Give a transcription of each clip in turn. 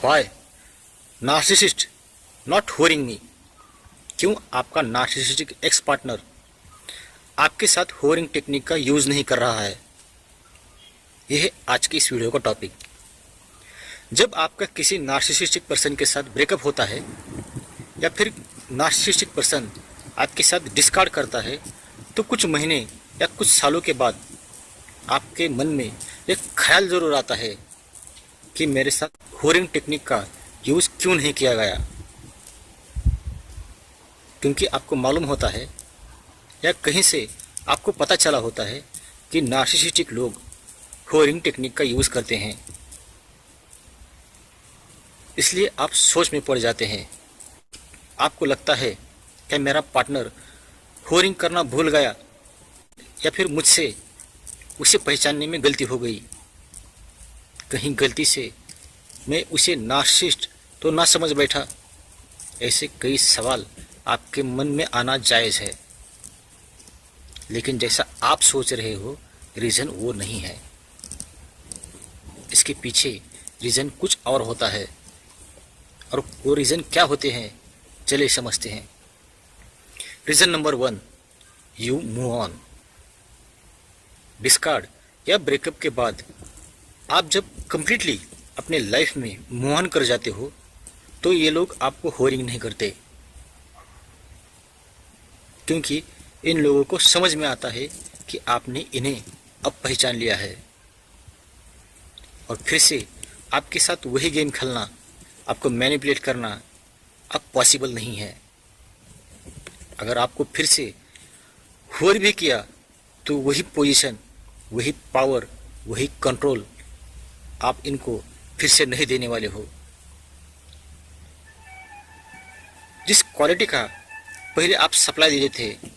Y narcissist not होरिंग मी। क्यों आपका narcissistic ex partner आपके साथ होरिंग टेक्निक का यूज नहीं कर रहा है? यह है आज की इस वीडियो का टॉपिक। जब आपका किसी नार्सिसिस्टिक पर्सन के साथ ब्रेकअप होता है या फिर नार्सिसिस्टिक पर्सन आपके साथ डिस्कार्ड करता है, तो कुछ महीने या कुछ सालों के बाद आपके मन में एक ख्याल जरूर आता है कि मेरे साथ होरिंग टेक्निक का यूज़ क्यों नहीं किया गया। क्योंकि आपको मालूम होता है या कहीं से आपको पता चला होता है कि नार्सिसिस्टिक लोग होरिंग टेक्निक का यूज़ करते हैं। इसलिए आप सोच में पड़ जाते हैं। आपको लगता है कि मेरा पार्टनर होरिंग करना भूल गया या फिर मुझसे उसे पहचानने में गलती हो गई। कहीं गलती से मैं उसे नार्सिसिस्ट तो ना समझ बैठा। ऐसे कई सवाल आपके मन में आना जायज़ है, लेकिन जैसा आप सोच रहे हो रीज़न वो नहीं है। इसके पीछे रीज़न कुछ और होता है, और वो रीज़न क्या होते हैं चलिए समझते हैं। Reason number 1, you move on. Discard या ब्रेकअप के बाद आप जब कंप्लीटली अपने लाइफ में मूव ऑन कर जाते हो तो ये लोग आपको होरिंग नहीं करते, क्योंकि इन लोगों को समझ में आता है कि आपने इन्हें अब पहचान लिया है और फिर से आपके साथ वही गेम खेलना, आपको मैनिपुलेट करना अब पॉसिबल नहीं है। अगर आपको फिर से होर भी किया तो वही पोजीशन, वही पावर, वही कंट्रोल आप इनको फिर से नहीं देने वाले हो। जिस क्वालिटी का पहले आप सप्लाई देते थे,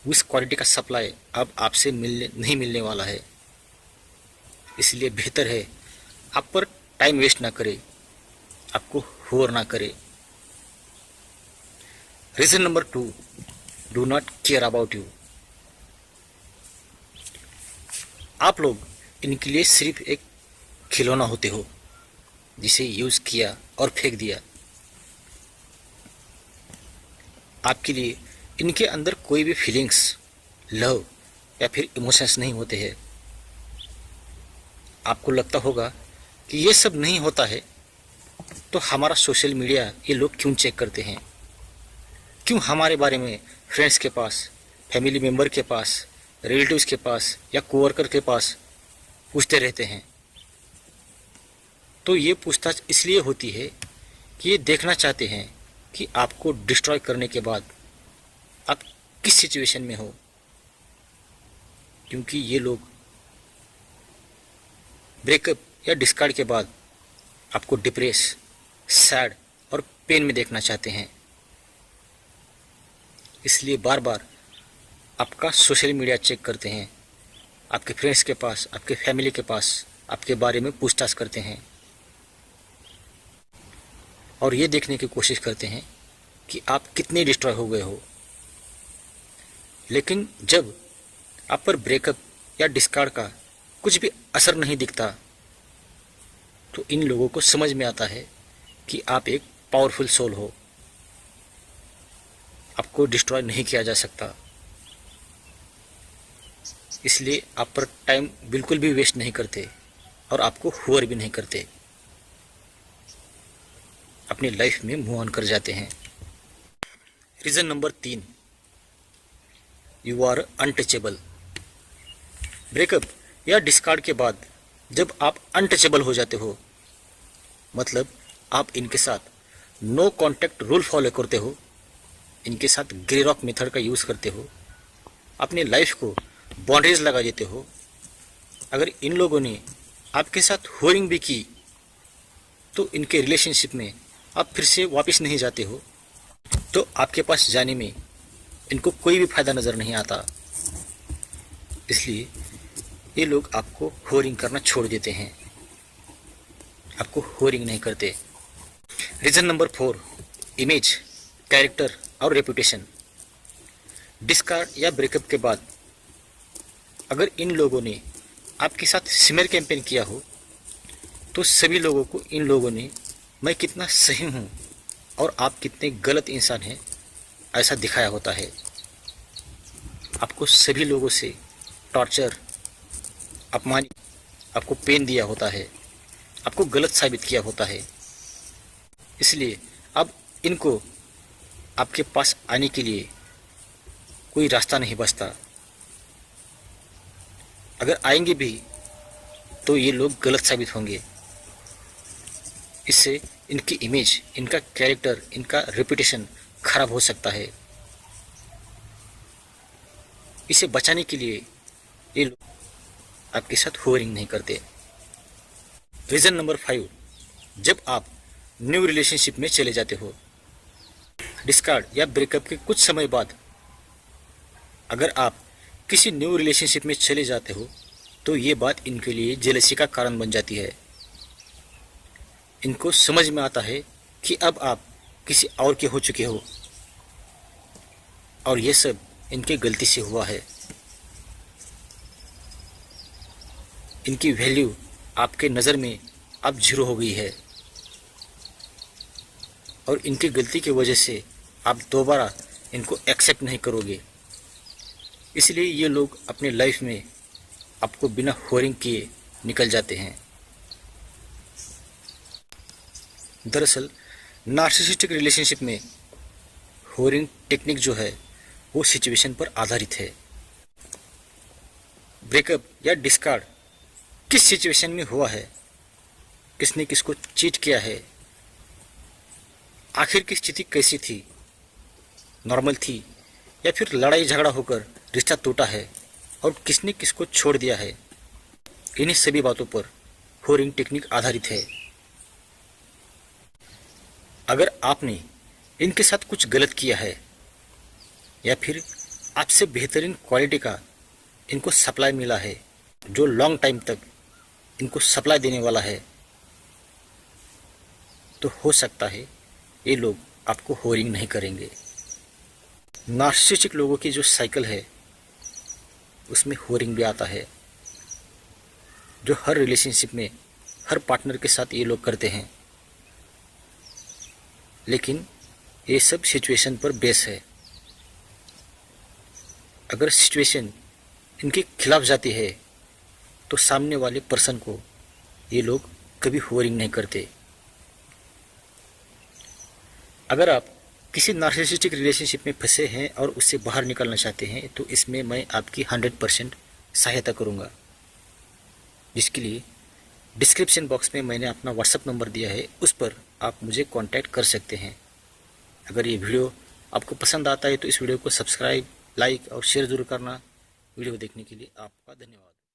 उस क्वालिटी का सप्लाई अब आपसे नहीं मिलने वाला है। इसलिए बेहतर है आप पर टाइम वेस्ट ना करे, आपको होर ना करे। Reason number 2, do not care about you. आप लोग इनके लिए सिर्फ एक खिलौना होते हो जिसे यूज़ किया और फेंक दिया। आपके लिए इनके अंदर कोई भी फीलिंग्स, लव या फिर इमोशंस नहीं होते हैं। आपको लगता होगा कि ये सब नहीं होता है तो हमारा सोशल मीडिया ये लोग क्यों चेक करते हैं, क्यों हमारे बारे में फ्रेंड्स के पास, फैमिली मेम्बर के पास, रिलेटिव्स के पास या कोवर्कर के पास पूछते रहते हैं। तो ये पूछताछ इसलिए होती है कि ये देखना चाहते हैं कि आपको डिस्ट्रॉय करने के बाद आप किस सिचुएशन में हो। क्योंकि ये लोग ब्रेकअप या डिस्कार्ड के बाद आपको डिप्रेस, सैड और पेन में देखना चाहते हैं। इसलिए बार बार आपका सोशल मीडिया चेक करते हैं, आपके फ्रेंड्स के पास, आपके फैमिली के पास आपके बारे में पूछताछ करते हैं और ये देखने की कोशिश करते हैं कि आप कितने डिस्ट्रॉय हो गए हो। लेकिन जब आप पर ब्रेकअप या डिस्कार्ड का कुछ भी असर नहीं दिखता तो इन लोगों को समझ में आता है कि आप एक पावरफुल सोल हो, आपको डिस्ट्रॉय नहीं किया जा सकता। इसलिए आप पर टाइम बिल्कुल भी वेस्ट नहीं करते और आपको होर भी नहीं करते, अपनी लाइफ में मूव ऑन कर जाते हैं। Reason number 3, you are untouchable. Breakup या डिस्कार्ड के बाद जब आप अनटचेबल हो जाते हो, मतलब आप इनके साथ नो कांटेक्ट रूल फॉलो करते हो, इनके साथ ग्रे रॉक मेथड का यूज़ करते हो, अपनी लाइफ को बाउंड्रीज लगा देते हो। अगर इन लोगों ने आपके साथ होरिंग भी की तो इनके रिलेशनशिप में आप फिर से वापस नहीं जाते हो, तो आपके पास जाने में इनको कोई भी फ़ायदा नज़र नहीं आता। इसलिए ये लोग आपको होरिंग करना छोड़ देते हैं, आपको होरिंग नहीं करते। रीज़न नंबर 4, इमेज, कैरेक्टर और रेपुटेशन। डिस्कार्ड या ब्रेकअप के बाद अगर इन लोगों ने आपके साथ स्मीयर कैंपेन किया हो तो सभी लोगों को इन लोगों ने मैं कितना सही हूँ और आप कितने गलत इंसान हैं ऐसा दिखाया होता है। आपको सभी लोगों से टॉर्चर, अपमान, आपको पेन दिया होता है, आपको गलत साबित किया होता है। इसलिए अब इनको आपके पास आने के लिए कोई रास्ता नहीं बचता। अगर आएंगे भी तो ये लोग गलत साबित होंगे। इससे इनकी इमेज, इनका कैरेक्टर, इनका रेपुटेशन खराब हो सकता है। इसे बचाने के लिए ये लोग आपके साथ होवरिंग नहीं करते। रीज़न नंबर 5, जब आप न्यू रिलेशनशिप में चले जाते हो। डिस्कार्ड या ब्रेकअप के कुछ समय बाद अगर आप किसी न्यू रिलेशनशिप में चले जाते हो तो ये बात इनके लिए जेलसी का कारण बन जाती है। इनको समझ में आता है कि अब आप किसी और के हो चुके हो और ये सब इनकी गलती से हुआ है। इनकी वैल्यू आपके नज़र में अब 0 हो गई है और इनकी गलती की वजह से आप दोबारा इनको एक्सेप्ट नहीं करोगे। इसलिए ये लोग अपने लाइफ में आपको बिना होरिंग किए निकल जाते हैं। दरअसल नार्सिसिस्टिक रिलेशनशिप में होरिंग टेक्निक जो है वो सिचुएशन पर आधारित है। ब्रेकअप या डिस्कार्ड किस सिचुएशन में हुआ है, किसने किसको चीट किया है, आखिर की स्थिति कैसी थी, नॉर्मल थी या फिर लड़ाई झगड़ा होकर रिश्ता टूटा है और किसने किसको छोड़ दिया है, इन्हीं सभी बातों पर होरिंग टेक्निक आधारित है। अगर आपने इनके साथ कुछ गलत किया है या फिर आपसे बेहतरीन क्वालिटी का इनको सप्लाई मिला है जो लॉन्ग टाइम तक इनको सप्लाई देने वाला है, तो हो सकता है ये लोग आपको होरिंग नहीं करेंगे। नार्सिसिस्टिक लोगों की जो साइकिल है उसमें होरिंग भी आता है, जो हर रिलेशनशिप में हर पार्टनर के साथ ये लोग करते हैं। लेकिन ये सब सिचुएशन पर बेस है। अगर सिचुएशन इनके खिलाफ जाती है तो सामने वाले पर्सन को ये लोग कभी होरिंग नहीं करते। अगर आप किसी नार्सिसिस्टिक रिलेशनशिप में फंसे हैं और उससे बाहर निकलना चाहते हैं तो इसमें मैं आपकी 100% सहायता करूंगा, जिसके लिए डिस्क्रिप्शन बॉक्स में मैंने अपना व्हाट्सएप नंबर दिया है, उस पर आप मुझे कांटेक्ट कर सकते हैं। अगर ये वीडियो आपको पसंद आता है तो इस वीडियो को सब्सक्राइब, लाइक और शेयर ज़रूर करना। वीडियो देखने के लिए आपका धन्यवाद।